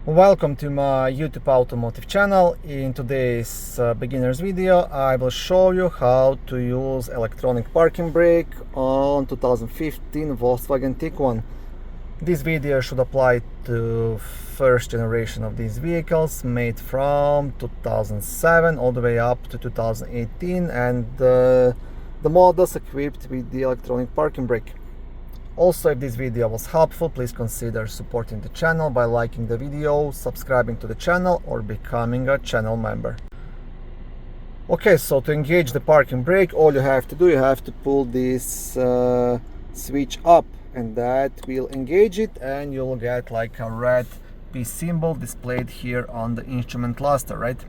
Welcome to my YouTube automotive channel. In today's beginner's video I will show you how to use electronic parking brake on 2015 Volkswagen Tiguan. This video should apply to first generation of these vehicles made from 2007 all the way up to 2018 and the models equipped with the electronic parking brake. Also, if this video was helpful, please consider supporting the channel by liking the video, subscribing to the channel, or becoming a channel member. Okay, so to engage the parking brake, all you have to do, you have to pull this switch up, and that will engage it, and you'll get like a red P symbol displayed here on the instrument cluster, right?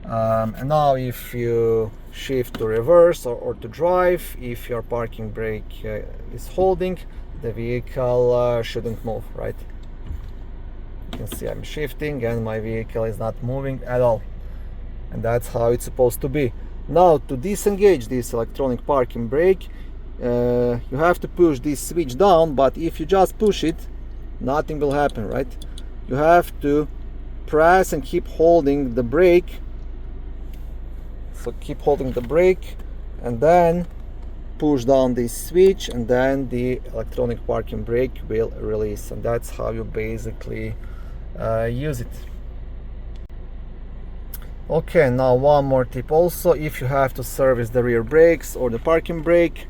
And now if you shift to reverse or to drive, if your parking brake is holding, the vehicle shouldn't move, right? You can see I'm shifting and my vehicle is not moving at all. And that's how it's supposed to be. Now to disengage this electronic parking brake, you have to push this switch down, but if you just push it, nothing will happen, right? You have to press and keep holding the brake. So keep holding the brake and then push down this switch, and then the electronic parking brake will release, and that's how you basically use it. Okay, now one more tip also: if you have to service the rear brakes or the parking brake,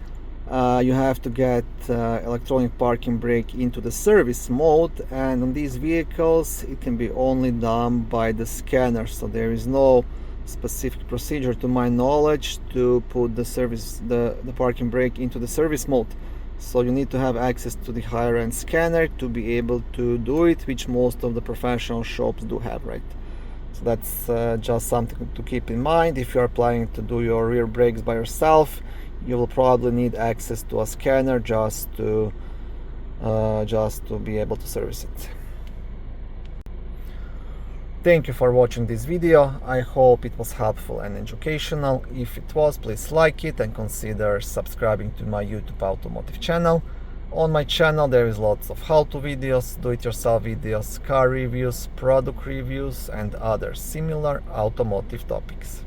you have to get electronic parking brake into the service mode, and on these vehicles it can be only done by the scanner, so there is no specific procedure to my knowledge to put the parking brake into the service mode. So you need to have access to the higher end scanner to be able to do it, which most of the professional shops do have, right? So that's just something to keep in mind. If you are planning to do your rear brakes by yourself, you will probably need access to a scanner just to be able to service it. Thank you for watching this video. I hope it was helpful and educational. If it was, please like it and consider subscribing to my YouTube automotive channel. On my channel there is lots of how-to videos, do-it-yourself videos, car reviews, product reviews and other similar automotive topics.